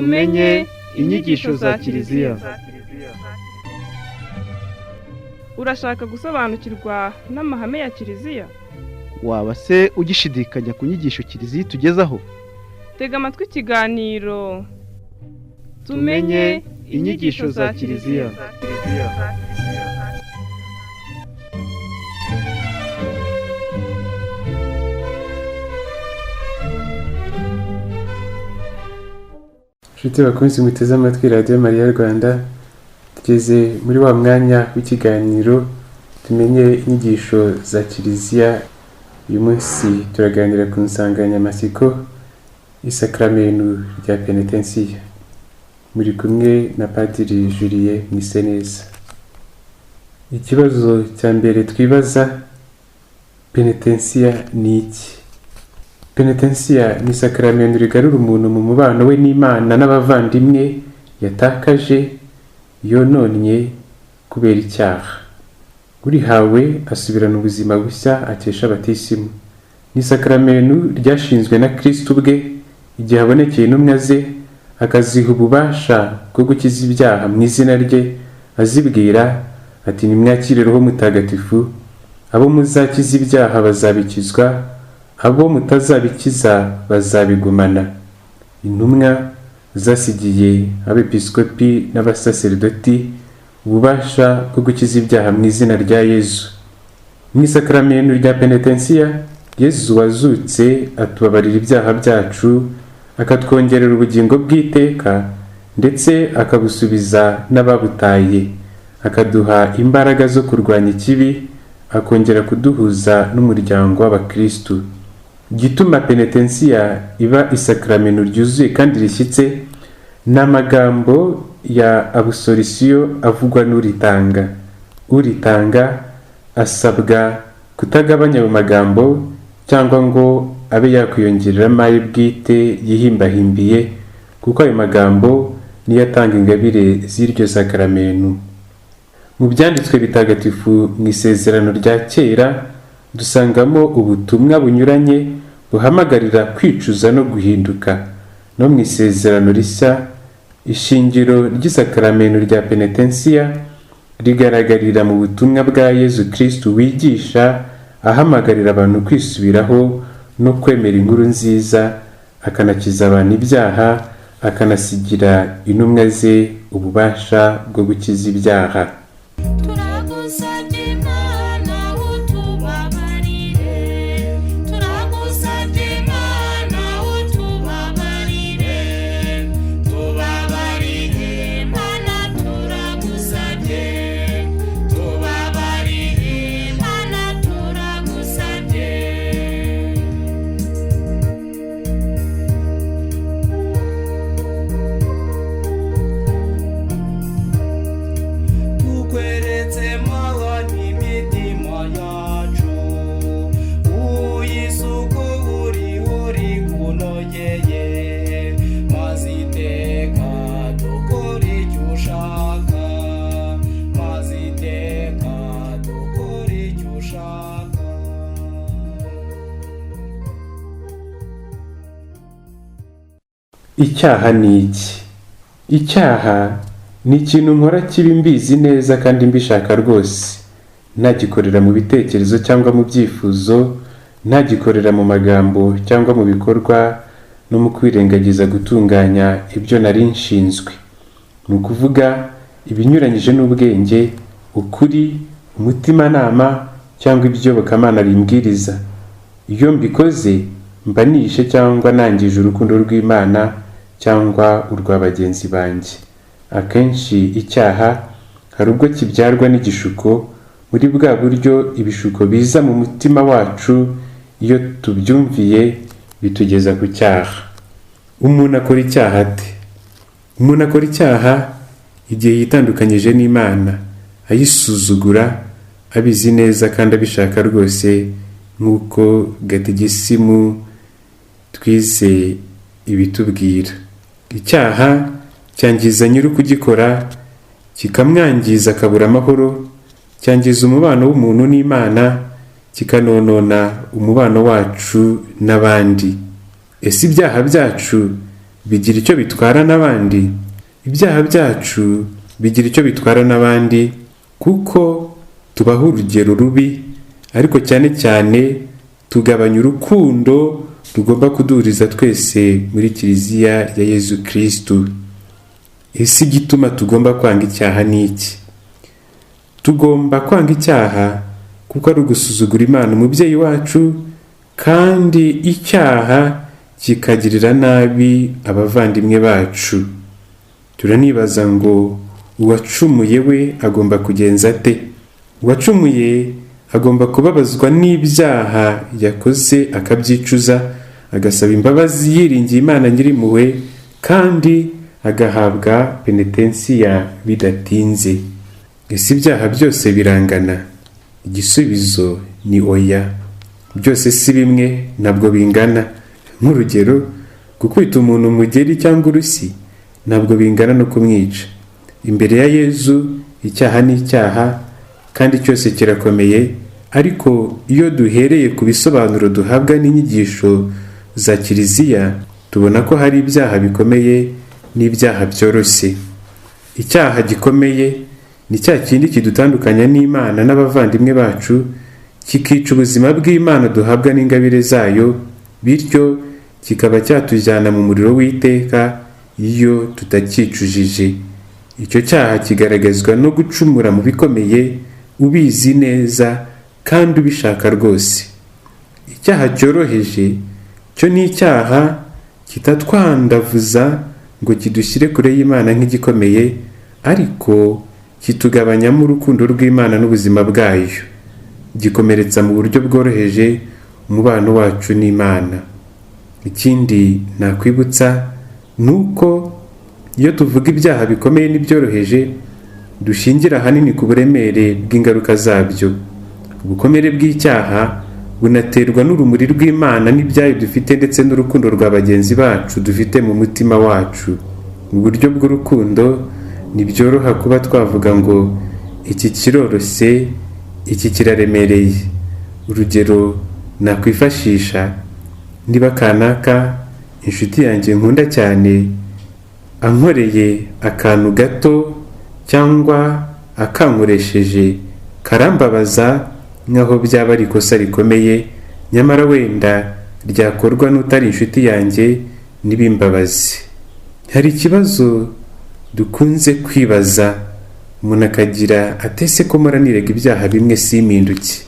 tumenye inyigisho za Kiliziya. Urashaka gusobanukirwa n'amahame ya Kiliziya? Waba se ugishidikanya ku nyigisho Kiliziya tugezaho? Tega amatwi ikiganiro Tumenye inyigisho za Kiliziya. Nshuti bakunzi muteze amatwi Radio Maria Rwanda, tugeze muri wa mwanya w'ikiganiro tumenye inyigisho za Kiliziya. Uyu munsi turaganira ku nsanganyamatsiko y'isakramento rya Penetensiya. Muri kumwe na Padiri Julien Mwiseneza. Ikibazo cya mbere twibaza, Penetensiya ni iki? Penetensiya ni isakramento rigarura umuntu mu mubano we n'Imana n'abavandimwe yatakaje, yononnye kubera icyaha. Urihawe asubirana ubuzima bushya akesha abatisimu. Ni isakramento ryashinzwe na Kristo ubwe igihe abonekeye intumwa ze, akaziha ububasha bwo gukiza ibyaha mu izina rye, azibwira ati nimwakire Roho Mutagatifu, abo muzakiza ibyaha bazabikizwa, abo mutazabikiza bazabigumana. Intumwa zasigiye abepiskopi n'abasaserdoti ububasha bwo gukiza ibyaha mu izina rya Yesu. Mu isakramento rya Penetensiya, Yesu wazutse atubabarira ibyaha byacu, akatwongerera ubugingo bw'iteka, ndetse akabusubiza n'ababutaye, akaduha imbaraga zo kurwanya ikibi, akongera kuduhuza n'umuryango w'abakristu. Gituma Penetensiya iba isakramento ryuzuye kandi rishyitse n'amagambo ya absolution avugwa n'uritanga. Uritanga asabwa kutagabanya ayo magambo cyangwa ngo abe yakwiyongereramo aye bwite yihimbahimbiye, kuko ayo magambo niyo atanga ingabire z'iryo sakramento. Mu byanditswe bitagatifu mu isezerano rya kera dusangamo ubutumwa bunyuranye buhamagarira kwicuza no guhinduka. No mu isezerano rishya, ishingiro ry'isakramento rya Penetensiya rigaragarira mu butumwa bwa Yesu Kristo wigisha ahamagarira abantu kwisubiraho no kwemera inkuru nziza, akanakiza abantu ibyaha, akanasigira intumwa ze ububasha bwo gukiza ibyaha. Icyaha ni iki? Icyaha ni ikintu nkora kibi mbizi neza kandi mbishaka rwose, ntagikorera mu bitekerezo cyangwa mu byifuzo, ntagikorera mu magambo cyangwa mu bikorwa, no mu kwirengagiza gutunganya ibyo nari nshinzwe. Ni ukuvuga ibinyuranyije n'ubwenge, ukuri, umutimanama cyangwa ibyobokamana rimbwiriza. Iyo mbikoze mba nishe cyangwa nangije urukundo rw'Imana cyangwa urwa bagenzi banjye. Akenshi icyaha hari ubwo kibyarwa n'igishuko, muri bwa buryo ibishuko biza mu mutima wacu, iyo tubyumviye bitugeza ku cyaha. Umuntu akora icyaha ate? Umuntu akora icyaha igihe yitandukanyije n'Imana, ayisuzugura, abizi neza kandi abishaka rwose, nk'uko gatigisimu twize ibitubwira. Icyaha cyangiza nyiri kugikora, kikamwangiza akabura amahoro, cyangiza umubano w'umuntu n'Imana, kikanonona umubano wacu n'abandi. Ese ibyaha byacu bigira icyo bitwara n'abandi. Ibyaha byacu bigira icyo bitwara n'abandi kuko tubaho urugero rubi, ariko cyane cyane tugabanya urukundo rugomba kuduhuriza twese muri Kiliziya ya Yezu Kristu. Ese igituma tugomba kwanga icyaha ni iki? Tugomba kwanga icyaha kuko ari ugusuzugura Imana umubyeyi wacu, kandi icyaha kikagirira nabi abavandimwe bacu. Turanibaza ngo uwacumuye we agomba kugenza ate? Uwacumuye agomba kubabazwa n'ibyaha yakoze akabyicuza, agasaba imbabazi yiringiye Imana Nyirimpuhwe, kandi agahabwa penetensiya bidatinze. Ese ibyaha byose birangana? Igisubizo ni oya. Byose si bimwe, ntabwo bingana. Nk'urugero, gukubita umuntu umugeri cyangwa urushyi ntabwo bingana no kumwica. Imbere ya Yezu icyaha ni icyaha, kandi cyose kirakomeye, ariko iyo duhereye ku bisobanuro duhabwa n'inyigisho za Kiliziya, tubona ko hari ibyaha bikomeye n'ibyaha byoroshye. Icyaha gikomeye ni cya kindi kidutandukanya n'Imana n'abavandimwe bacu, kikica ubuzima bw'Imana duhabwa n'ingabire zayo, bityo kikaba cyatujyana mu muriro w'iteka iyo tutacyicujije. Icyo cyaha kigaragazwa no gucumura mu bikomeye ubizi neza kandi ubishaka rwose. Icyaha cyoroheje cyo ni icyaha kitatwandavuza ngo kidushyire kure y'Imana nk'igikomeye, ariko kitugabanyamo urukundo rw'Imana n'ubuzima bwayo. Gikomeretsa mu buryo bworoheje umubano wacu n'Imana. Ikindi nakwibutsa nuko iyo tuvuga ibyaha bikomeye n'ibyoroheje, dushingira ahanini ku buremere bw'ingaruka zabyo. Ubukomere bw'icyaha bunaterwa n'urumuri rw'Imana n'ibyayo dufite, ndetse n'urukundo rwa bagenzi bacu dufite mu mutima wacu. Mu buryo bw'urukundo ntibyoroha kuba twavuga ngo iki kiroroshye, iki kiraremereye. Urugero nakwifashisha, niba kanaka inshuti yanjye nkunda cyane ankoreye akantu gato cyangwa akankoresheje karambabaza nk'aho byaba ari ikosa rikomeye, nyamara wenda ryakorwa n'utari inshuti yanjye n'ibimbabazi. Hari ikibazo dukunze kwibaza, umuntu akagira atese ko mpora nirega ibyaha bimwe simpinduke.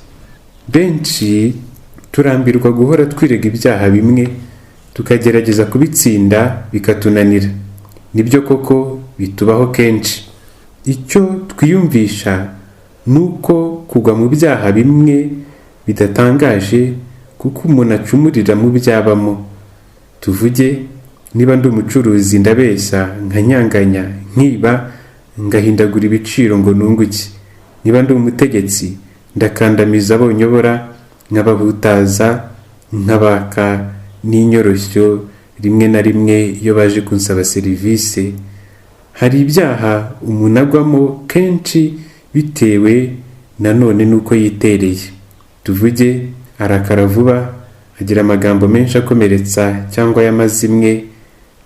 Benshi turambirwa guhora twirega ibyaha bimwe, tukagerageza kubitsinda bikatunanira. Nibyo koko bitubaho kenshi. Icyo twiyumvisha nuko kugwa mu byaha bimwe bidatangaje, kuko umuntu acumurira mu byabamo. Tuvuge, niba ndi umucuruzi ndabeshya, nkanyanganya, nkiba, ngahindagura ibiciro ngo nunguke. Niba ndi umutegetsi ndakandamiza abo nyobora, nkabahutaza, nkabaka n'inyoroshyo rimwe na rimwe iyo baje kunsaba serivisi. Hari ibyaha umuntu agwamo kenshi bitewe nanone nuko yitereye. Tuvuge, arakara vuba, agira amagambo menshi akomeretsa cyangwa y'amazimwe,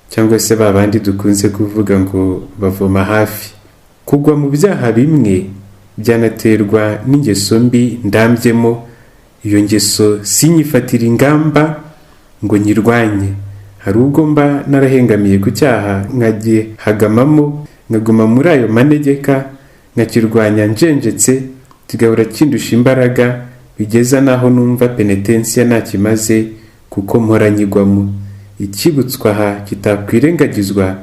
cyangwa se babandi dukunze kuvuga ngo bavoma hafi. Kugwa mu byaha bimwe byanaterwa n'ingeso mbi ndambyemo. Iyo ngeso sinyifatira ingamba ngo nyirwanye. Hari ubwo mba narahengamiye ku cyaha nkagihagamamo, nkaguma muri ayo manegeka, nkakirwanya njenjetse, kigahora kindusha imbaraga, bigeza naho numva penetensiya ntakimaze kuko mpora nyigwamo. Ikibutswa aha kitakwirengagizwa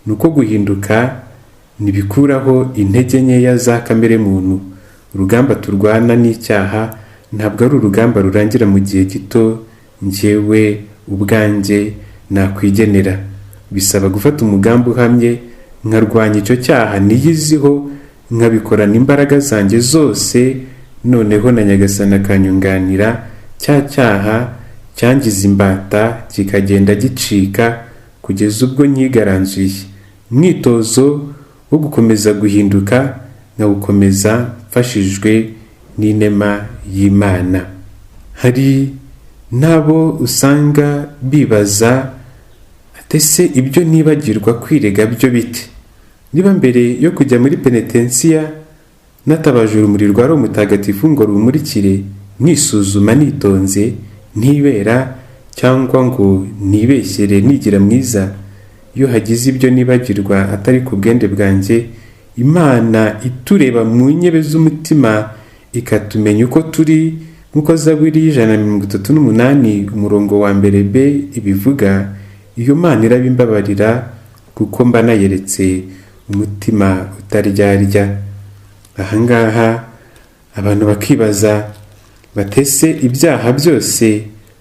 nuko guhinduka ntibikuraho intege nkeya za kamere muntu. Urugamba turwana n'icyaha ntabwo ari urugamba rurangira mu gihe gito njyewe ubwanjye nakwigenera. Bisaba gufata umugambi uhamye, nkarwanya icyo cyaha niyiziho, nkabikorana imbaraga zanjye zose, noneho na Nyagasani akanyunganira, cya cyaha cyangiza imbata kikagenda gicika kugeza ubwo nyigaranzuye. Mwitozo wo gukomeza guhinduka, nkawukomeza mfashijwe n'inema y'Imana. Hari n'abo usanga bibaza Ese ibyo nibagirwa kwirega byo bite? Niba mbere yo kujya muri penetensiya natabaje urumuri rwa Roho Mutagatifu ngo rumurikire, nisuzuma nitonze, ntibera cyangwa ngo nibeshyere nigira mwiza, iyo hagize ibyo nibagirwa atari ku bwende bwanjye, Imana itureba mu nyebe z'umutima ikatumenya uko turi, nk'uko Zaburi 138 umurongo wa mbere b ibivuga. Iyo Mana irabimbabarira kuko mba nayeretse umutima utaryarya. Ahangaha abantu bakibaza batese ibyaha byose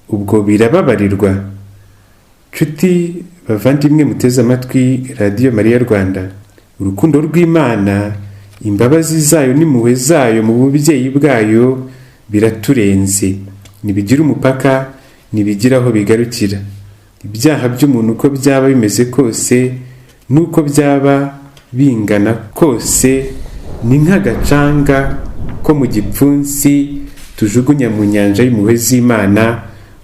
ubwo birababarirwa? Nshuti bavandimwe muteze amatwi Radio Mariya Rwanda, urukundo rw'Imana, imbabazi zayo n'impuhwe zayo mu bubyeyi bwayo biraturenze, ntibigira umupaka, ntibigira aho bigarukira. Ibyaha by'umuntu uko byaba bimeze kose n'uko byaba bingana kose ni nk'agacanga ko mu gipfunsi tujugunya mu nyanja y'impuhwe z'Imana,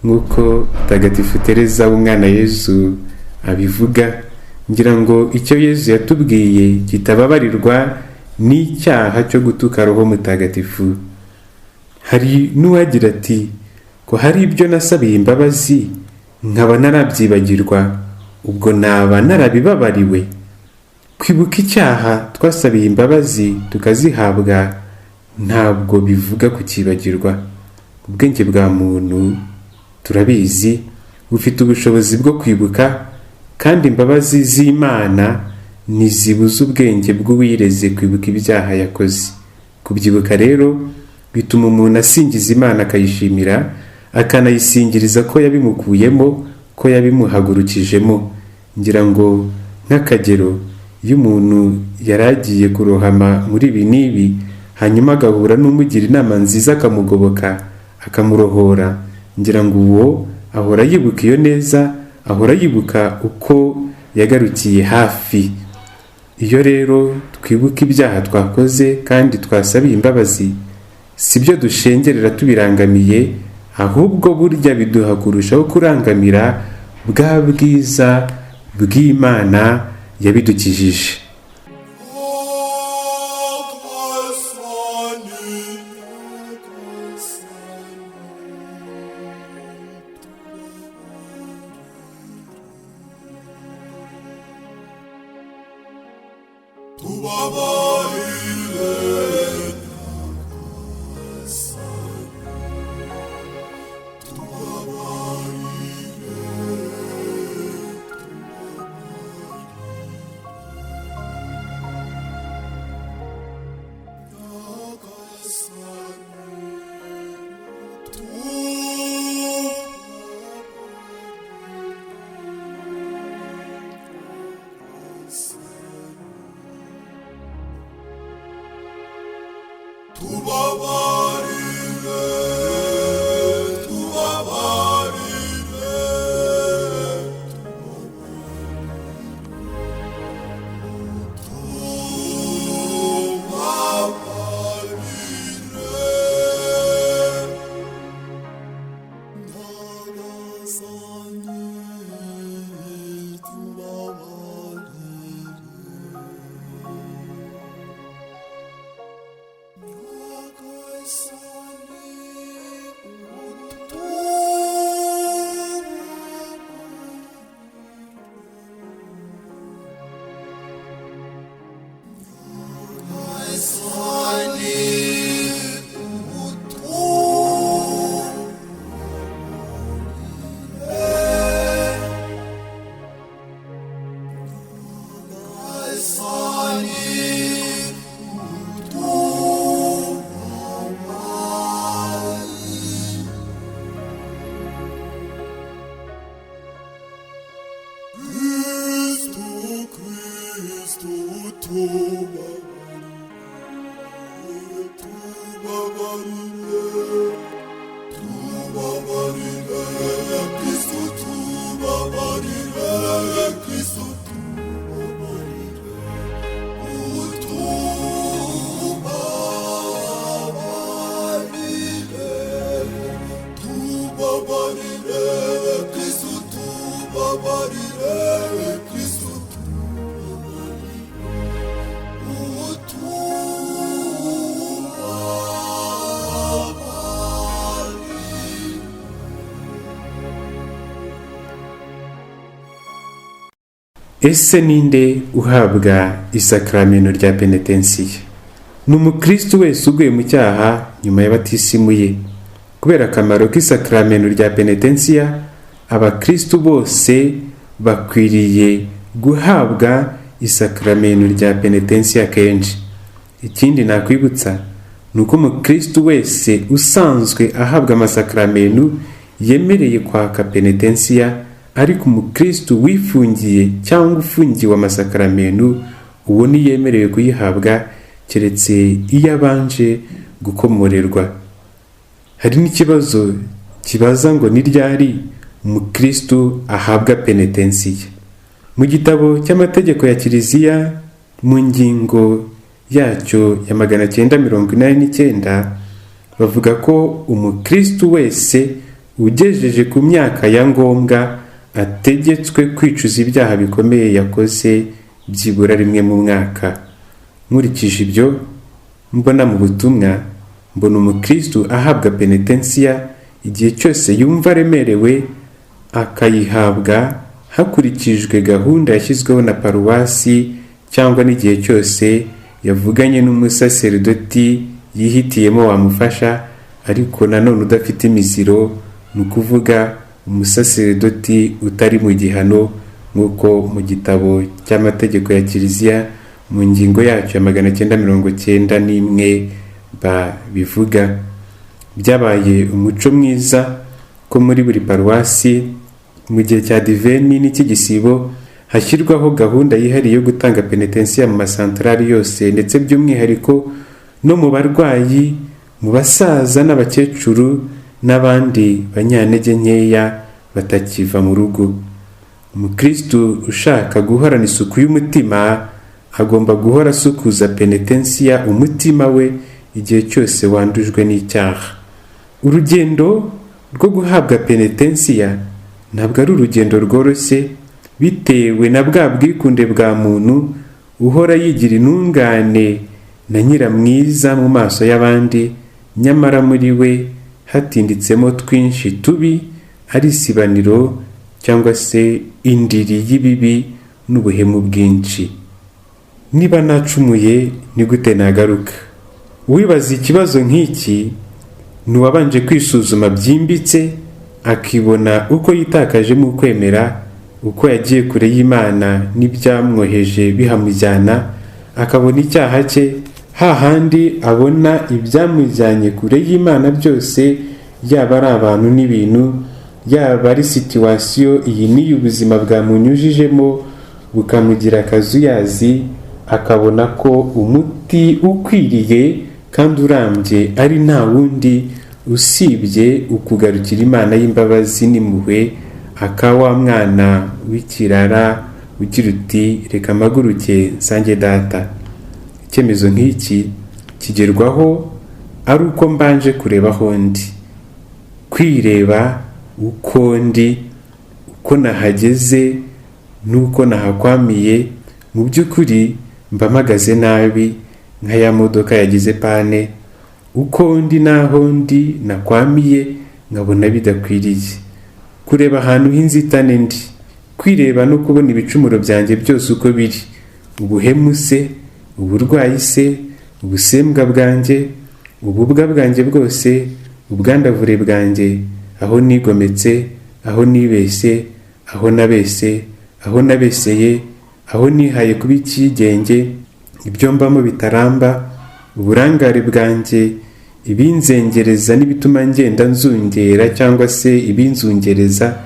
nk'uko Mutagatifu Tereza w'Umwana Yezu abivuga. Ngira ngo icyo Yezu yatubwiye kitababarirwa n'icyaha cyo gutuka Roho Mutagatifu. Hari n'uwagira ati ko hari ibyo nasabiye imbabazi nkaba narabyibagirwa, ubwo naba narabibabariwe. Kwibuka icyaha twasabiye imbabazi tukazihabwa ntabwo bivuga kukibagirwa. Ubwenge bwa muntu turabizi bufite ubushobozi bwo kwibuka, kandi imbabazi z'Imana ntizibuza ubwenge bw'uwireze kwibuka ibyaha yakoze. Kubyibuka rero bituma umuntu asingiza Imana akayishimira, akanayisingiriza ko yabimukuyemo, ko yabimuhagurukijemo. Ngira ngo nk'akagero, iyo umuntu yaragiye kurohama muri ibi n'ibi, hanyuma agahura n'umugira inama nziza akamugoboka akamurohora, ngira ngo uwo ahora yibuka iyo neza, ahora yibuka uko yagarukiye hafi. Iyo rero twibuka ibyaha twakoze kandi twasabiye imbabazi, si byo dushengerera tubirangamiye, ahubwo burya biduha kurushaho kurangamira bwa bwiza bw'Imana yabidukijije. Kristu tubabarire Ese ninde uhabwa isakramento rya penetensiya? Ni umukristo wese uguye mu cyaha nyuma y'abatisimu ye. Kubera akamaro k'isakramento rya penetensiya, abakristo bose bakwiriye guhabwa isakramento rya penetensiya kenshi. Ikindi nakwibutsa ni uko umukristo wese usanzwe ahabwa amasakramento yemereye kwaka penetensiya, ariko umukristo wifungiye cyangwa ufungiwe amasakramento uwo ntiyemerewe kuyihabwa keretse iyo abanje gukomorerwa. Hari n'ikibazo kibaza ngo ni ryari umukristo ahabwa penetensiya. Mu gitabo cy'amategeko ya Kiliziya mu ngingo yacyo ya 989 bavuga ko umukristo wese ugejeje ku myaka ya ngombwa ategetswe kwicuza ibyaha bikomeye yakoze byibura rimwe mu mwaka. Nkurikije ibyo mbona mu butumwa, mbona umukristo ahabwa penetensiya igihe cyose yumva aremerewe, akayihabwa hakurikijwe gahunda yashyizweho na paruwasi, cyangwa n'igihe cyose yavuganye n'umusaserdoti yihitiyemo wamufasha, ariko nanone udafite imiziro, ni ukuvuga umusaserdoti utari mu gihano, nk'uko mu gitabo cy'amategeko ya Kiliziya mu ngingo yacyo ya 991 babivuga. Byabaye umuco mwiza ko muri buri paruwasi mu gihe cya diveni n'icy'igisibo hashyirwaho gahunda yihariye yo gutanga penetensiya mu masantarari yose, ndetse by'umwihariko no mu barwayi, mu basaza n'abakecuru n'abandi banyantege nkeya batakiva mu rugo. Umukristo ushaka guhorana isuku y'umutima agomba guhora asukuza penetensiya umutima we igihe cyose wandujwe n'icyaha. Urugendo rwo guhabwa penetensiya ntabwo ari urugendo rworoshye, bitewe na bwa bwikunde bwa muntu uhora yigira intungane na nyiramwiza mu maso y'abandi, nyamara muri we hatinditsemo twinshi tubi, ari isibaniro cyangwa se indiri y'ibibi n'ubuhemu bwinshi. Niba nacumuye ni gute nagaruka? Uwibaza ikibazo nk'iki ni uwabanje kwisuzuma byimbitse, akibona uko yitakaje mu kwemera, uko yagiye kure y'Imana n'ibyamwoheje bihamujyana, akabona icyaha cye, hahandi abona ibyamujyanye kure y'Imana byose, yaba ari abantu n'ibintu, yaba ari situwasiyo iyi n'iyi ubuzima bwamunyujijemo bukamugira akazuyazi, akabona ko umuti ukwiriye kandi urambye ari nta wundi usibye ukugarukira Imana y'imbabazi n'impuhwe, akawa mwana w'ikirara ugira uti reka mpaguruke nsange data. Icyemezo nk'iki kigerwaho ari uko mbanje kureba aho ndi, kwireba uko ndi, uko nahageze n'uko nahakwamiye. Mu by'ukuri mba mpagaze nabi nka ya modoka yagize pane, uko ndi naho ndi nakwamiye nkabona bidakwiriye. Kureba ahantu h'inzitane ndi, kwireba no kubona ibicumuro byanjye byose uko biri, ubuhemu se, uburwayi se, ubusembwa bwanjye, ububwa bwanjye bwose, ubwandavure bwanjye, aho nigometse, aho nibeshye, aho nabese, aho nabeseye, aho nihaye kuba icyigenge, ibyo mbamo bitaramba, uburangare bwanjye, ibinzengereza n'ibituma ngenda nzungera cyangwa se ibinzungereza,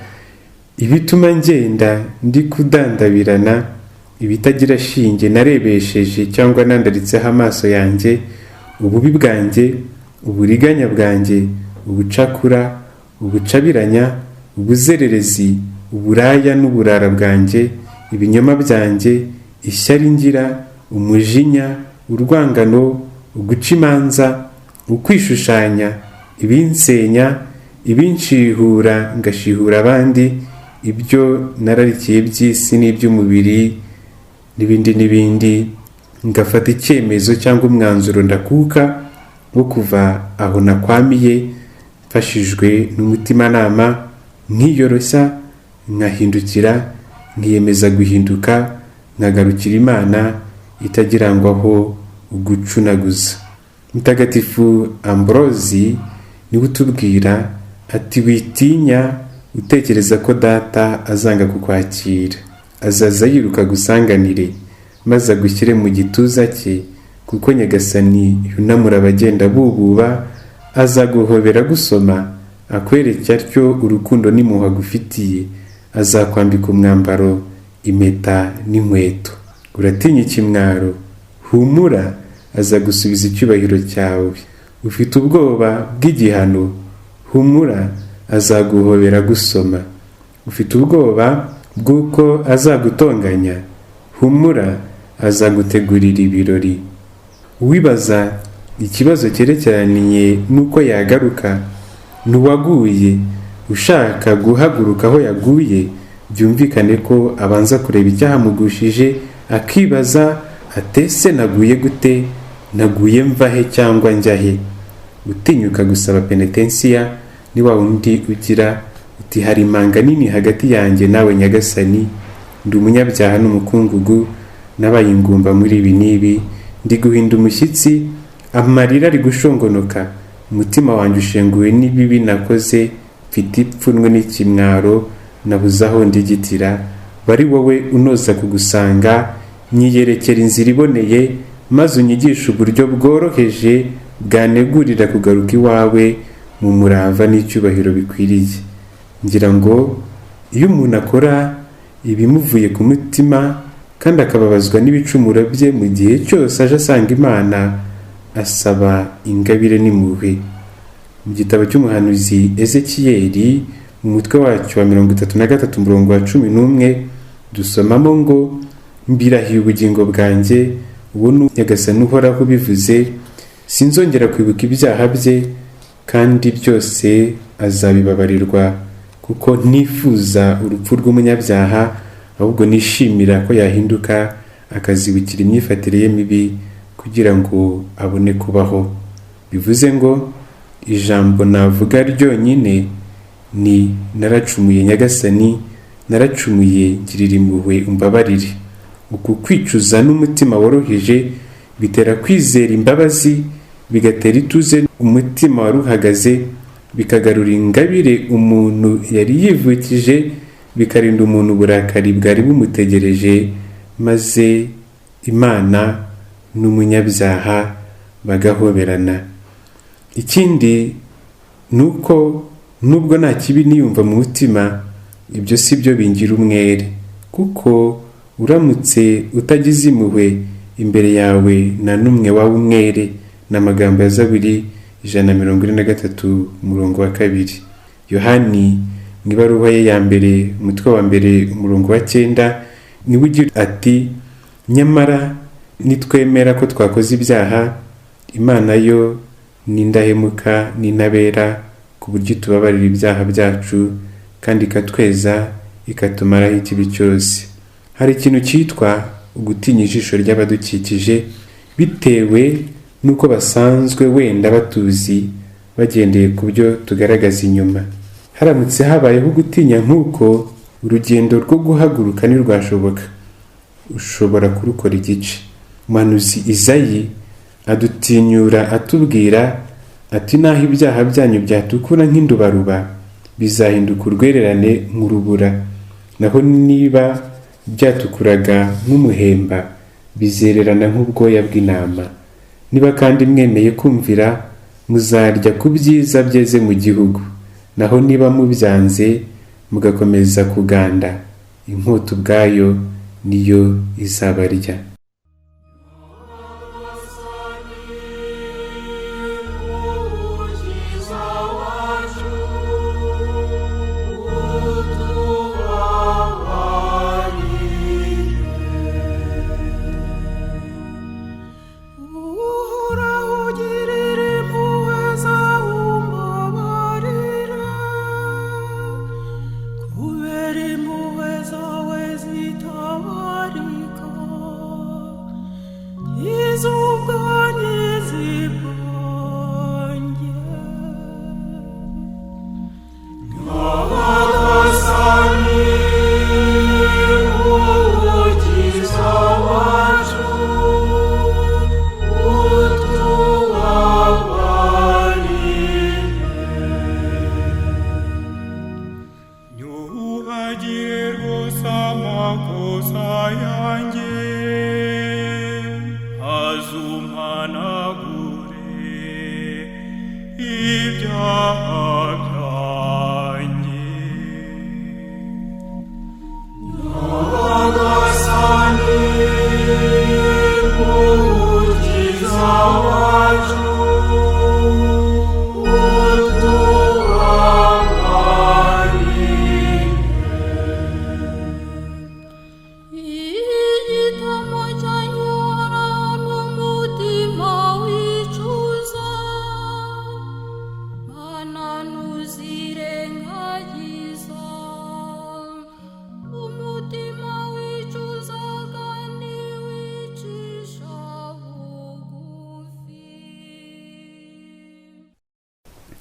ibituma ngenda ndi kudandabirana, ibitagira shinge narebesheje cyangwa nandaritseho amaso yanjye, ububi bwanjye, uburiganya bwanjye, ubucakura, ubucabiranya, ubuzererezi, uburaya n'uburara bwanjye, ibinyoma byanjye, ishyari ngira, umujinya, urwangano, uguca imanza, ukwishushanya, ibinsenya, ibinshihura ngashihura abandi, ibyo nararikiye by'isi n'iby'umubiri n'ibindi, ngafata icyemezo cyangwa umwanzuro ndakuka wo kuva aho nakwamiye, mfashijwe n'umutimanama, nkiyoroshya, nkahindukira, nkiyemeza guhinduka nkagarukira Imana itagirangwaho ugucunaguza. Mutagatifu Ambrosi niwe utubwira ati witinya utekereza ko data azanga kukwakira, azaza yiruka gusanganire maze agushyire mu gituza cye, kuko Nyagasani yunamura abagenda bububa, azaguhobera gusoma, akwereke atyo urukundo n'impuhwe agufitiye, azakwambika umwambaro, impeta n'inkweto. Uratinya ikimwaro? Humura, azagusubiza icyubahiro cyawe. Ufite ubwoba bw'igihano? Humura, azaguhobera gusoma. Ufite ubwoba bw'uko azagutonganya? Humura, azagutegurira ibirori. Wibaza ikibazo cyerekeranye n'uko yagaruka, n'uwaguye ushaka guhaguruka aho yaguye, byumvikane ko abanza kureba icyahamugushije, akibaza atese naguye gute, naguye mvahe cyangwa njyahe. Utinyuka gusaba penetensiya ni wa wundi ugira uti hari impanga nini hagati yanjye nawe Nyagasani, ndi umunyabyaha n'umukungugu, nabaye ingumba muri ibi n'ibi, ndi guhinda umushyitsi, amarira ari gushongonoka, umutima wanjye ushenguwe n'ibibi nakoze, mfite ipfunwe n'ikimwaro, nabuze aho ndigitira. Bari wowe unoza kugusanga, nyiyerekera inzira iboneye, maze unyigisha uburyo bworoheje bwanegurira kugaruka iwawe mu murava n'icyubahiro bikwiriye. Ngira ngo iyo umuntu akora ibimuvuye ku mutima kandi akababazwa n'ibicumuro bye, mu gihe cyose aje asanga Imana, asaba ingabire n'impuhwe. Mu gitabo cy'umuhanuzi Ezekiyeli mu mutwe wacyo wa 33 umurongo wa 11 dusomamo ngo mbirahiye ubugingo bwanjye, uwo ni Nyagasani uhoraho ubivuze, sinzongera kwibuka ibyaha bye, kandi byose azabibabarirwa, kuko ntifuza urupfu rw'umunyabyaha, ahubwo nishimira ko yahinduka akazibukira imyifatire ye mibi kugira ngo abone kubaho. Bivuze ngo ijambo navuga ryonyine ni naracumuye Nyagasani, naracumuye, ngirira impuhwe umbabarire. Uku kwicuza n'umutima woroheje bitera kwizera imbabazi, bigatera ituze umutima waruhagaze, bikagarura ingabire umuntu yari yivukije, bikarinda umuntu uburakari bwari bumutegereje, maze Imana n'umunyabyaha bagahoberana. Ikindi nuko nubwo nta kibi niyumva mu mutima, ibyo si byo bingira umwere, kuko uramutse utagize impuhwe, imbere yawe nta n'umwe waba umwere. N'amagambo ya Zaburi 143 umurongo wa 2. Yohani mu ibaruwa ye ya mbere umutwe wa mbere umurongo wa 9 niwe ugira ati, nyamara nitwemera ko twakoze ibyaha, Imana yo ni indahemuka n'intabera, ku buryo tubabarira ibyaha byacu kandi ikatweza, ikatumaraho ikibi cyose. Hari ikintu cyitwa ugutinya ijisho ry'abadukikije, bitewe nuko basanzwe wenda batuzi, bagendeye ku byo tugaragaza inyuma. Haramutse habayeho gutinya nk'uko, urugendo rwo guhaguruka ntirwashoboka, ushobora kurukora igice. Umuhanuzi Izayi adutinyura atubwira ati, naho ibyaha byanyu byatukura nk'indubaruba, bizahinduka urwererane nk'urubura, naho niba byatukuraga nk'umuhemba, bizererana nk'ubwoya bw'intama. Niba kandi mwemeye kumvira, muzarya ku byiza byeze mu gihugu, naho niba mubyanze mugakomeza kuganda, inkota ubwayo niyo izabarya.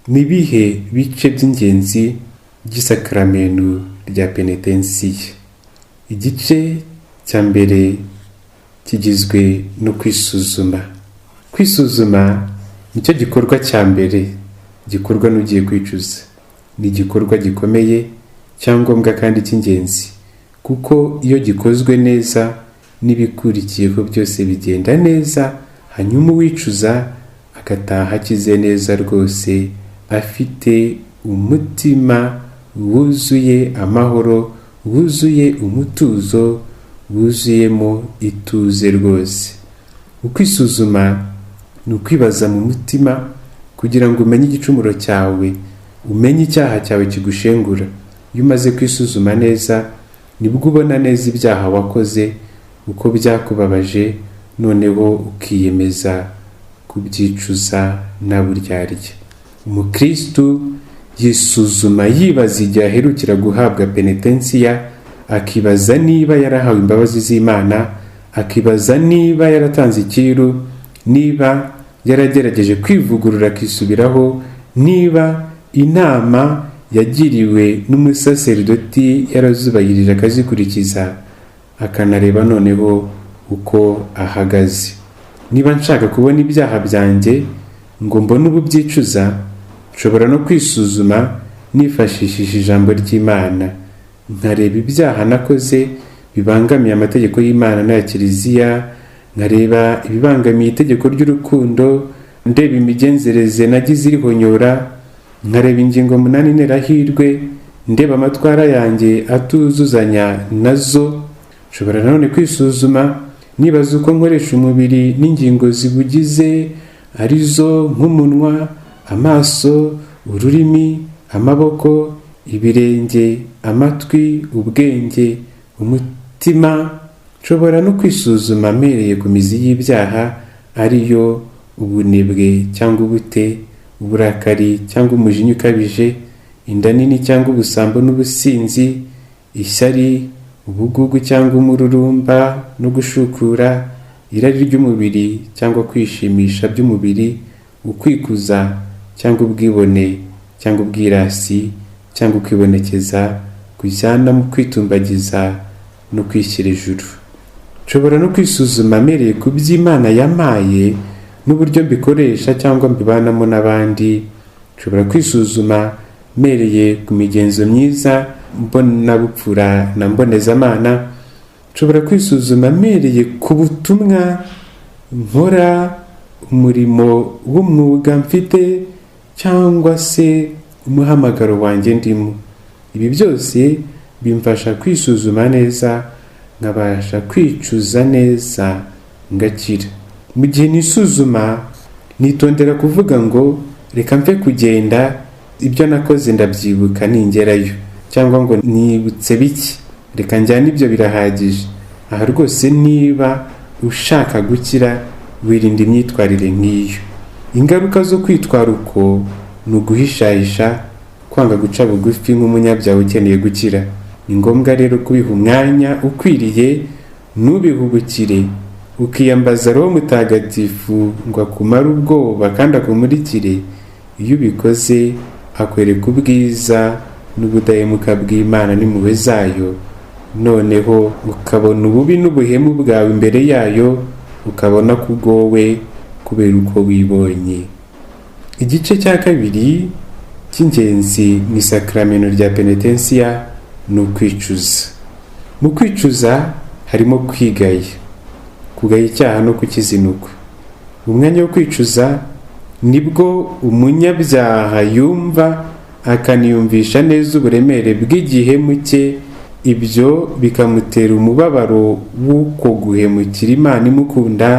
Ni ibihe bice by'ingenzi by'isakramento rya penetensiya? Igice cya mbere kigizwe no kwisuzuma. Kwisuzuma nicyo gikorwa cya mbere gikorwa n'ugiye kwicuza. Ni igikorwa gikomeye, cyangombwa kandi cy'ingenzi, kuko iyo gikozwe neza n'ibikurikiyeho byose bigenda neza, hanyuma uwicuza agataha akize neza rwose, afite umutima wuzuye amahoro, wuzuye umutuzo, wuzuyemo ituze rwose. Ukwisuzuma ni ukwibaza mu mutima kugira ngo umenye igicumuro cyawe, umenye icyaha cyawe kigushengura. Iyo umaze kwisuzuma neza, nibwo ubona neza ibyaha wakoze, uko byakubabaje, noneho ukiyemeza kubyicuza nta buryarya. Umukristu yisuzuma yibaza igihe aherukira guhabwa penetensiya, akibaza niba yarahawe imbabazi z'Imana, akibaza niba yaratanze icyiru, niba yaragerageje kwivugurura akisubiraho, niba inama yagiriwe n'umusaserdoti yarazubahirije akazikurikiza, akanareba noneho uko ahagaze. Niba nshaka kubona ibyaha byanjye ngo mbone ubu byicuza, nshobora no kwisuzuma nifashishije ijambo ry'Imana, nkareba ibyaha nakoze bibangamiye amategeko y'Imana n'aya Kiliziya, nkareba ibibangamiye itegeko ry'urukundo, ndeba imigenzereze nagize irihonyora, nkareba ingingo 8 nterahirwe, ndeba amatwara yanjye atuzuzanya nazo. Nshobora nanone kwisuzuma nibaza uko nkoresha umubiri n'ingingo zibugize, arizo nk'umunwa, amaso, ururimi, amaboko, ibirenge, amatwi, ubwenge, umutima. Nshobora no kwisuzuma mpereye ku mizi y'ibyaha, ariyo ubunebwe cyangwa ubute, uburakari cyangwa umujinya ukabije, inda nini cyangwa ubusambo n'ubusinzi, ishyari, ubugugu cyangwa umururumba no gushukura, irari ry'umubiri cyangwa kwishimisha by'umubiri, ukwikuza cyangwa ubwibone cyangwa ubwirasi cyangwa kwibonekeza, kujyana mu kwitumbagiza no kwishyira ejuru. Nshobora no kwisuzuma mpereye ku by'Imana yampaye n'uburyo mbikoresha cyangwa mbibanamo n'abandi. Nshobora kwisuzuma mpereye ku migenzo myiza mbonabupfura na mbonezamana. Nshobora kwisuzuma mpereye ku butumwa nkora, umurimo w'umwuga mfite, cyangwa se umuhamagaro wanjye ndimo. Ibi byose bimfasha kwisuzuma neza, nkabasha kwicuza neza ngakira. Mu gihe nisuzuma, nitondera kuvuga ngo reka mve kugenda, ibyo nakoze ndabyibuka ningerayo, cyangwa ngo nibutse biki, reka njyane ibyo birahagije. Aha rwose niba ushaka gukira, wirinda imyitwarire nk'iyo. Ingaruka zo kwitwara uko ni uguhishahisha, kwanga guca bugufi nk'umunyabyaha ukeneye gukira. Ni ngombwa rero kubiha umwanya ukwiriye, ntubihubukire, ukiyambaza Roho Mutagatifu ngo akumare ubwoba kandi akumurikire. Iyo ubikoze, akwereka ubwiza n'ubudahemuka bw'Imana n'impuhwe zayo, noneho ukabona ububi n'ubuhemu bwawe imbere yayo, ukabona ko ugowe kubera uko wibonye. Igice cya kabiri cy'ingenzi mu isakramento rya penetensiya ni ukwicuza. Mu kwicuza harimo kwigaya, kugaya icyaha no kukizinukwa. Mu mwanya wo kwicuza nibwo umunyabyaha yumva akaniyumvisha neza uburemere bw'igihemu cye, ibyo bikamutera umubabaro w'uko guhemukira Imana imukunda,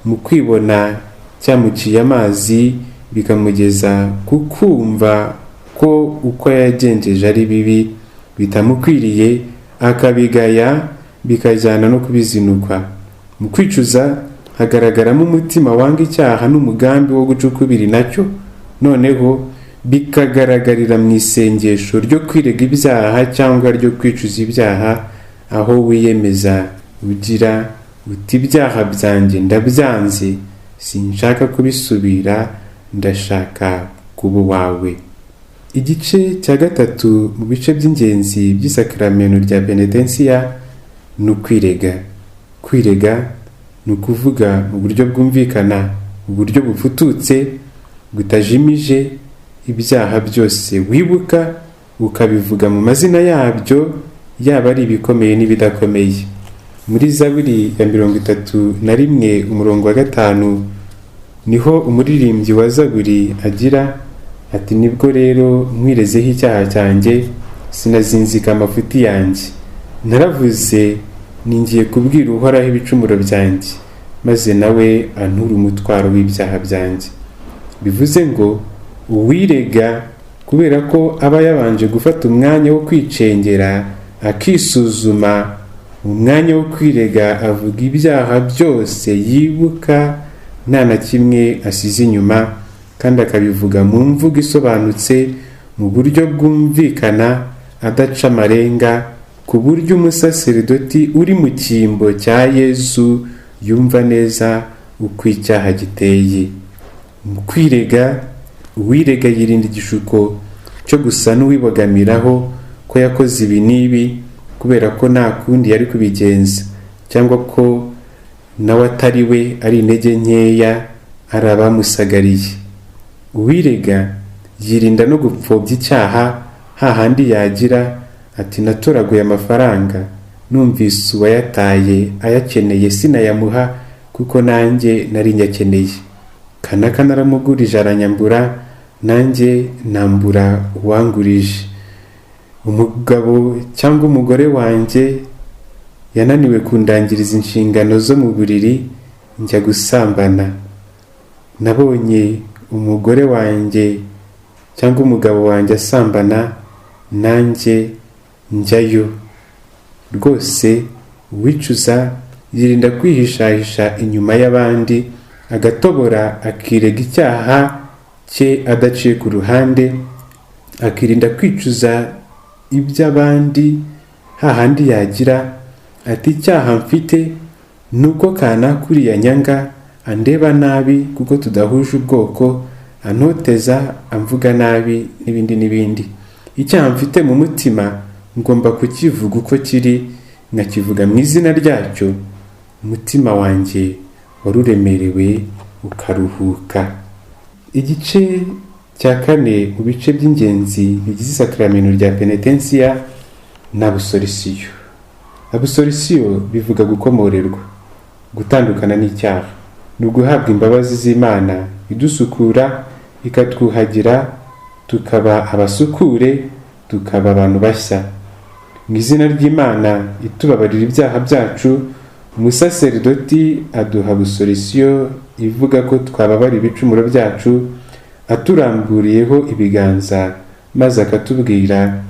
mu kwibona cyamuciye amazi, bikamugeza ku kumva ko uko yagenjeje ari bibi bitamukwiriye, akabigaya, bikajyana no kubizinukwa. Mu kwicuza hagaragaramo umutima wanga icyaha n'umugambi wo guca ukubiri nacyo, noneho bikagaragarira mu isengesho ryo kwirega ibyaha cyangwa ryo kwicuza ibyaha, aho wiyemeza ugira uti ibyaha byanjye ndabyanze, sinshaka kubisubira, ndashaka kuba uwawe. Igice cya gatatu mu bice by'ingenzi by'isakaramentu rya penetensiya ni ukwirega. Kwirega ni ukuvuga mu buryo bwumvikana, mu buryo bufututse, butajimije, ibyaha byose wibuka ukabivuga mu mazina yabyo, yaba ari ibikomeye n'ibidakomeye. Muri Zaburi ya 31 umurongo wa 5 niho umuririmbyi wa Zaburi agira ati, nibwo rero nkwirezeho icyaha cyanjye, sinazinzika amafuti yanjye. Naravuze ningiye kubwira Uhoraho ibicumuro byanjye, maze nawe antura umutwaro w'ibyaha byanjye. Bivuze ngo uwirega kubera ko aba yabanje gufata umwanya wo kwicengera, akisuzuma. Mu mwanya wo kwirega avuga ibyaha byose yibuka nta na kimwe asize inyuma, kandi akabivuga mu mvugo isobanutse, mu buryo bwumvikana, adaca amarenga, ku buryo umusaseridoti uri mu cyimbo cya Yesu yumva neza uko icyaha giteye. Mu kwirega, uwirega yirinda igishuko cyo gusa n'uwibogamiraho ko yakoze ibi n'ibi kubera ko nta kundi yari kubigenza, cyangwa ko nawe atari we, ari intege nkeya, ari abamusagariye. Uwirega yirinda no gupfobya icyaha, hahandi yagira ati, natoraguye amafaranga, numvise uwayataye ayakeneye sinayamuha kuko nanjye nari nyakeneye. Kanaka naramugurije aranyambura, nanjye nambura uwangurije. Umugabo cyangwa umugore wanjye yananiwe kundangiriza inshingano zo mu buriri, njya gusambana. Nabonye umugore wanjye cyangwa umugabo wanjye asambana, nanjye njyayo. Rwose uwicuza yirinda kwihishahisha inyuma y'abandi, agatobora akirega icyaha cye adaciye ku ruhande, akirinda kwicuza iby'abandi, hahandi yagira ati, icyaha mfite nuko kanaka uriya nyanga, andeba nabi kuko tudahuje ubwoko, antoteza, amvuga nabi, n'ibindi n'ibindi. Icyaha mfite mu mutima ngomba kukivuga uko kiri, nkakivuga mu izina ryacyo, umutima wanjye waruremerewe ukaruhuka. Igice cya 4 mu bice by'ingenzi bigize isakaramentu rya penetensiya ni abusorisiyo. Abusorisiyo bivuga gukomorerwa, gutandukana n'icyaha. Ni uguhabwa imbabazi z'Imana idusukura, ikatwuhagira, tukaba abasukure, tukaba abantu bashya. Mu izina ry'Imana itubabarira ibyaha byacu, umusaseridoti aduha abusorisiyo ivuga ko twababara ibicumuro byacu, aturamburiyeho ibiganza, maze akatubwira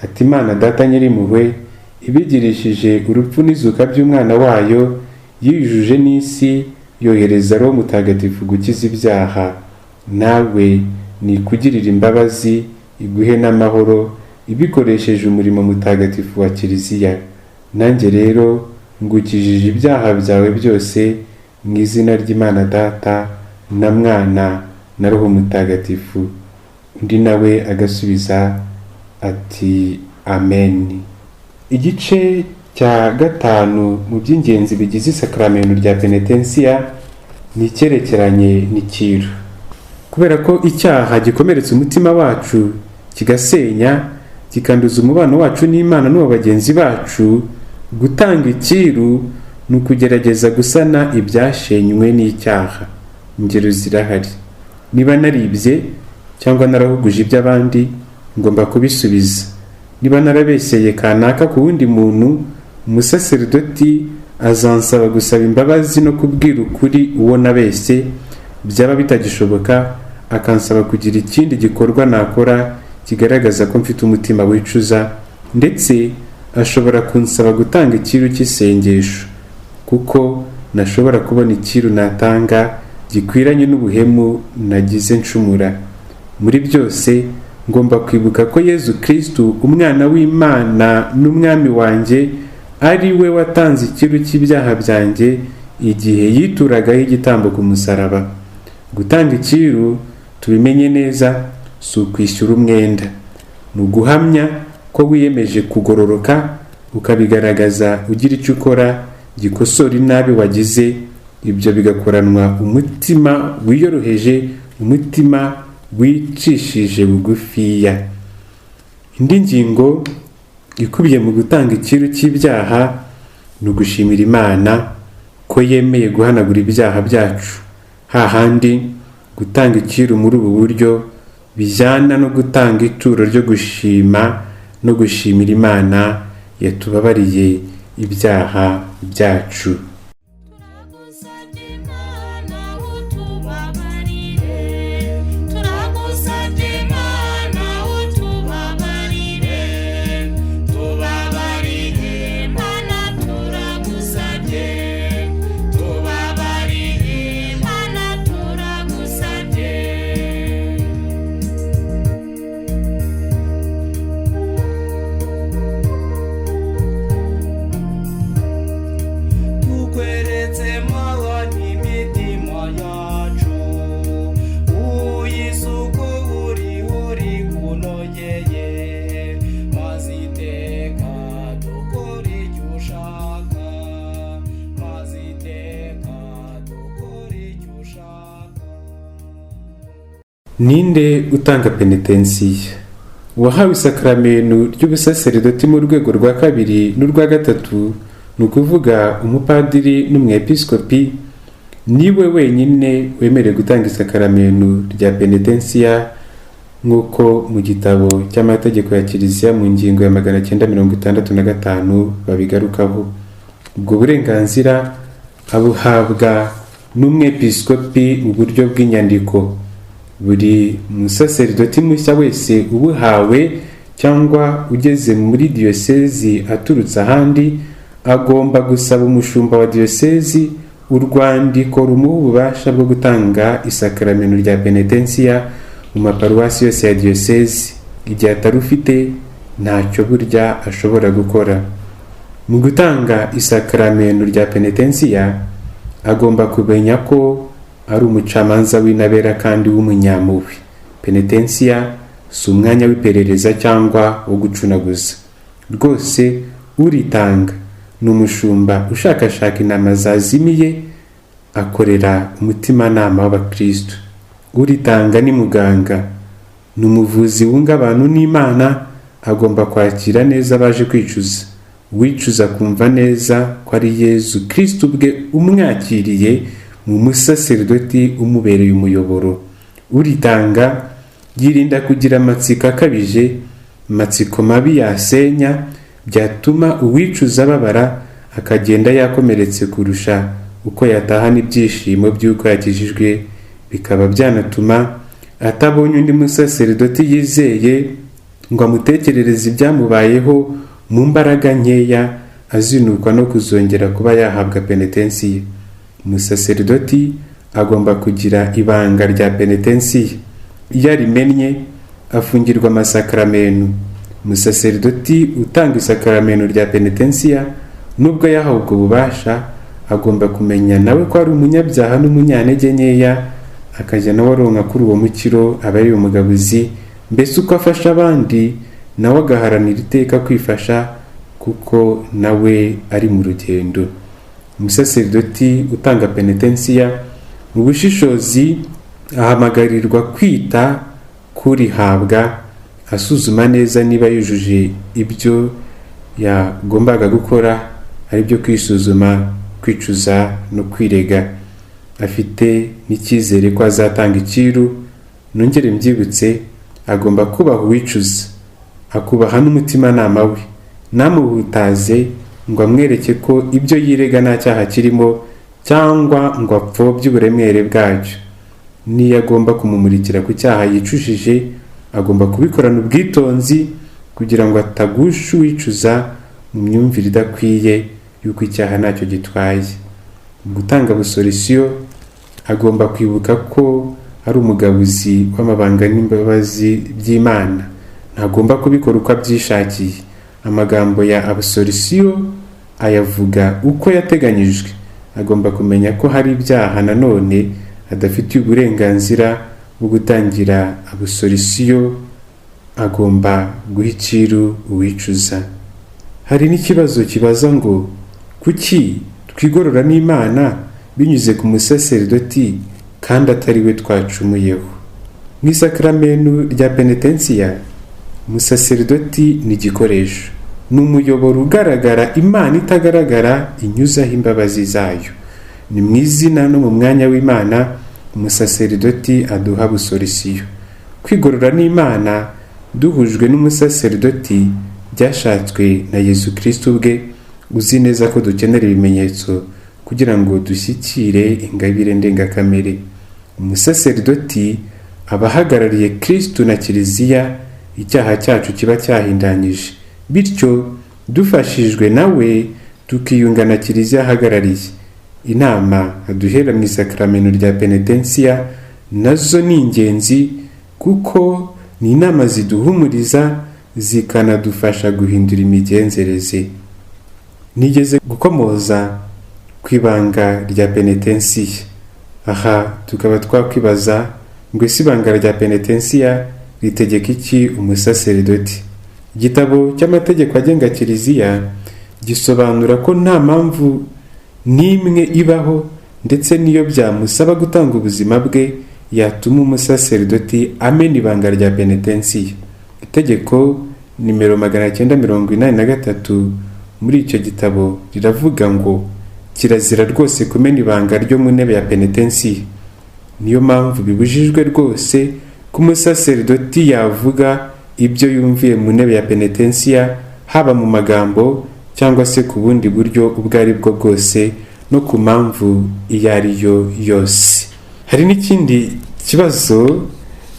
ati, Imana Data Nyirimpuhwe ibigirishije urupfu n'izuka by'umwana wayo, yijuje n'isi, yohereza Roho Mutagatifu gukiza ibyaha. Nawe nikugirira imbabazi, iguhe n'amahoro, ibikoresheje umurimo mutagatifu wa Kiliziya. Nanjye rero ngukijije ibyaha byawe byose, mu izina ry'Imana Data na Mwana na Roho Mutagatifu. Undi nawe agasubiza ati, Amen. Igice cya 5 mu by'ingenzi bigize isakaramentu rya penetensiya ni icyerekeranye n'ikiru. Kubera ko icyaha gikomeretsa umutima wacu, kigasenya, kikanduza umubano wacu n'Imana n'uwa bagenzi bacu, gutanga ikiru ni ukugerageza gusana ibyashenywe n'icyaha. Ingero zirahari. Niba naribye cyangwa narahuguje iby'abandi, ngomba kubisubiza. Niba narabeshyeye kanaka ku wundi muntu, umusaseridoti azansaba gusaba imbabazi no kubwira ukuri uwo nabeshye. Byaba bitagishoboka, akansaba kugira ikindi gikorwa nakora kigaragaza ko mfite umutima wicuza, ndetse ashobora kunsaba gutanga ikiru cy'isengesho, kuko nashobora kubona ikiru natanga gikwiranye n'ubuhemu nagize ncumura. Muri byose ngomba kwibuka ko Yezu Kristu, umwana w'Imana n'umwami wanjye, ari we watanze ikiru cy'ibyaha byanjye igihe yituragaho igitambo ku musaraba. Gutanga ikiru tubimenye neza si ukwishyura umwenda, ni uguhamya ko wiyemeje kugororoka, ukabigaragaza ugira icyo ukora gikosora inabi wagize. Ibyo bigakoranwa umutima wiyoroheje, umutima wicishije bugufiya. Indi ngingo ikubiye mu gutanga icyiru cy'ibyaha ni ugushimira Imana ko yemeye guhanagura ibyaha byacu. Hahandi gutanga icyiru muri ubu buryo bijyana no gutanga ituro ryo gushima no gushimira Imana yatubabariye ibyaha byacu. Ninde utanga penetensiya? Uwahawe isakaramentu ry'ubusaseridoti mu rwego rwa kabiri n'urwa gatatu, ni ukuvuga umupadiri n'umwepiskopi, niwe wenyine wemerewe gutanga isakaramentu rya penetensiya nk'uko mu gitabo cy'amategeko ya Kiliziya mu ngingo ya 965 babigarukaho. Ubwo burenganzira abuhabwa n'umwepiskopi mu buryo bw'inyandiko. Buri musaseridoti mushya wese ubuhawe cyangwa ugeze muri diyosezi aturutse ahandi agomba gusaba umushumba wa diyosezi urwandiko rumuha ububasha bwo gutanga isakaramentu rya penetensiya mu maparuwasi yose ya diyosezi. Igihe atarufite ntacyo burya ashobora gukora. Mu gutanga isakaramentu rya penetensiya agomba kumenya ko ari umucamanza w'intabera kandi w'umunyampuhwe. Penetensiya si umwanya w'iperereza cyangwa wo gucunaguza. Rwose uritanga ni umushumba ushakashaka inama zazimiye, akorera umutimanama w'abakristo. Uritanga ni muganga, ni umuvuzi wunga abantu n'Imana, agomba kwakira neza abaje kwicuza. Uwicuza kumva neza ko ari Yezu Kristo ubwe umwakiriye mu musaseridoti umubereye umuyoboro. Uritanga yirinda kugira amatsiko akabije, amatsiko mabi yasenya, byatuma uwicuza ababara akagenda yakomeretse kurusha uko yatahana ibyishimo by'uko yakijijwe, bikaba byanatuma atabonye undi musaseridoti yizeye ngo amutekerereze ibyamubayeho mu mbaraga nkeya, azinukwa no kuzongera kuba yahabwa penetensiya. Umusaseridoti agomba kugira ibanga rya penetensiya. Iyo arimennye afungirwa amasakaramentu. Umusaseridoti utanga isakaramentu rya penetensiya nubwo yahawe ubwo bubasha agomba kumenya nawe ko ari umunyabyaha n'umunyantege nkeya, akajya nawe aronka kuri uwo mukiro aba ari umugabuzi, mbese uko afasha abandi nawe agaharanira iteka kwifasha kuko nawe ari mu rugendo. Umusaseridoti utanga penetensiya mu bushishozi ahamagarirwa kwita kurihabwa, asuzuma neza niba yujuje ibyo yagombaga gukora, ari byo kwisuzuma, kwicuza no kwirega. Afite n'icyizere ko azatanga icyiru. Nongere mbyibutse, agomba kubaha uwicuza, akubaha n'umutimanama we, namuhutaze ngo amwereke ko ibyo yirega nta cyaha kirimo cyangwa ngo apfobye uburemere bwacyo. Niyo agomba kumumurikira ku cyaha yicujije, agomba kubikorana ubwitonzi kugira ngo atagusha uwicuza mu myumvire idakwiye y'uko icyaha ntacyo gitwaye. Mu gutanga busorisiyo agomba kwibuka ko ari umugabuzi w'amabanga n'imbabazi by'Imana, ntagomba kubikora uko abyishakiye. Amagambo ya absolution ayavuga uko yateganyijwe. Agomba kumenya ko hari ibyaha nanone adafitiye uburenganzira bwo gutangira abusorisiyo agomba guha icyiru uwicuza. Hari n'ikibazo kibaza ngo kuki twigorora n'Imana binyuze ku musaseridoti kandi atari we twacumuyeho? Mu isakaramentu rya penetensiya, umusaseridoti ni igikoresho, ni umuyoboro ugaragara Imana itagaragara inyuzaho imbabazi zayo. Ni mu izina no mu mwanya w'Imana umusaseridoti aduha abusorisiyo. Kwigorora n'Imana duhujwe n'umusaseridoti byashatswe na Yesu Kristo ubwe, uzi neza ko dukenera ibimenyetso kugira ngo dushyikire ingabire ndengakamere. Umusaseridoti aba ahagarariye Kristo na Kiliziya, icyaha cyacu kiba cyahindanyije, bityo dufashijwe nawe tukiyunga na Kiliziya ahagarariye. Inama aduhera mu isakaramentu rya penetensiya nazo ni ingenzi, kuko ni inama ziduhumuriza zikanadufasha guhindura imigenzereze. Nigeze gukomoza ku ibanga rya penetensiya. Aha tukaba twakwibaza ngo ese ibanga rya penetensiya ritegeka iki umusaseridoti? Igitabo cy'amategeko agenga Kiliziya gisobanura ko nta mpamvu n'imwe ibaho, ndetse n'iyo byamusaba gutanga ubuzima bwe, yatuma umusaseridoti amena ibanga rya penetensiya. Itegeko nimero 983 muri icyo gitabo riravuga ngo kirazira rwose kumena ibanga ryo mu ntebe ya penetensiya. Niyo mpamvu bibujijwe rwose ko umusaseridoti yavuga ibyo yumviye mu ntebe ya penetensiya, haba mu magambo cyangwa se ku bundi buryo ubwo ari bwo bwose, no ku mpamvu iyo ari yo yose. Hari n'ikindi kibazo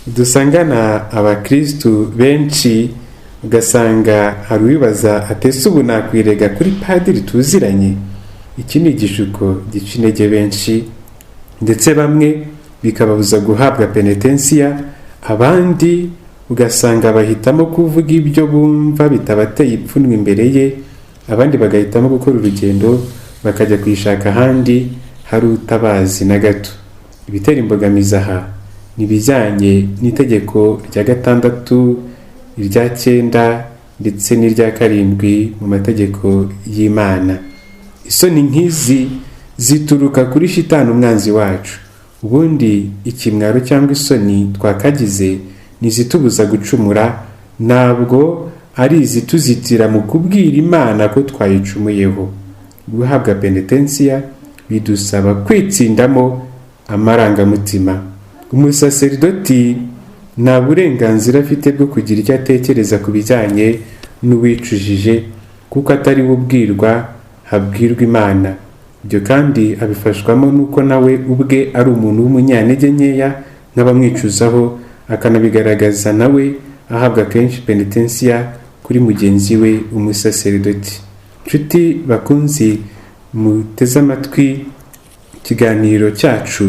dusangana abakristu benshi, ugasanga hari uwibaza atese ubu nakwirega kuri padiri tuziranye? Iki ni igishuko gica intege benshi, ndetse bamwe bikababuza guhabwa penetensiya, abandi ugasanga bahitamo kuvuga ibyo bumva bitabateye ipfunwe imbere ye, abandi bagahitamo gukora urugendo bakajya kwishaka ahandi hari utabazi na gato. Ibitera imbogamizi aha ni ibijyanye n'itegeko rya 6, irya 9 ndetse n'irya 7 mu mategeko y'Imana. Isoni nk'izi zituruka kuri shitani umwanzi wacu. Ubundi ikimwaro cyangwa isoni twakagize nizitubuza gucumura, ntabwo ari izituzitira mu kubwira Imana ko twayicumuyeho. Guhabwa penetensiya bidusaba kwitsindamo amarangamutima. Umusaseridoti nta burenganzira afite bwo kugira icyo atekereza ku bijyanye n'uwicujije, kuko atari we ubwirwa, habwirwa Imana. Ibyo kandi abifashwamo n'uko nawe ubwe ari umuntu w'umunyantege nkeya nk'abamwicuzaho, akanabigaragaza nawe ahabwa kenshi penetensiya kuri mugenzi we umusaseridoti. Nshuti bakunzi muteze amatwi ikiganiro cyacu,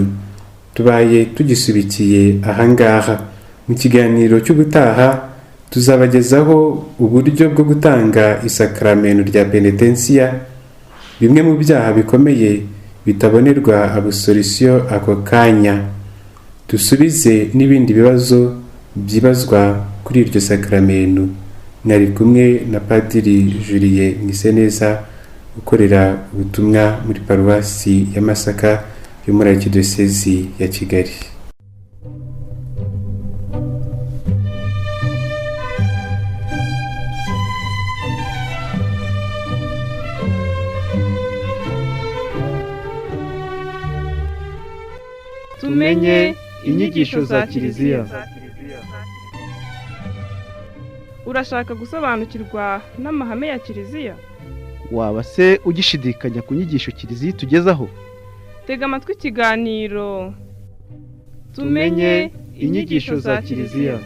tubaye tugisubikiye ahangaha. Mu kiganiro cy'ubutaha tuzabagezaho uburyo bwo gutanga isakaramentu rya penetensiya, bimwe mu byaha bikomeye bitabonerwa abusorisiyo ako kanya. Dusubize n'ibindi bibazo byibazwa kuri iryo sakaramentu. Nari kumwe na Padiri Julien Mwiseneza, ukorera ubutumwa muri paruwasi ya Masaka yo muri Arikidiyosezi ya Kigali. Tumenye inyigisho za Kiliziya. Urashaka gusobanukirwa n'amahame ya Kiliziya? Waba se ugishidikanya ku nyigisho Kiliziya tugezaho? Tega amatwi ikiganiro Tumenye inyigisho za Kiliziya.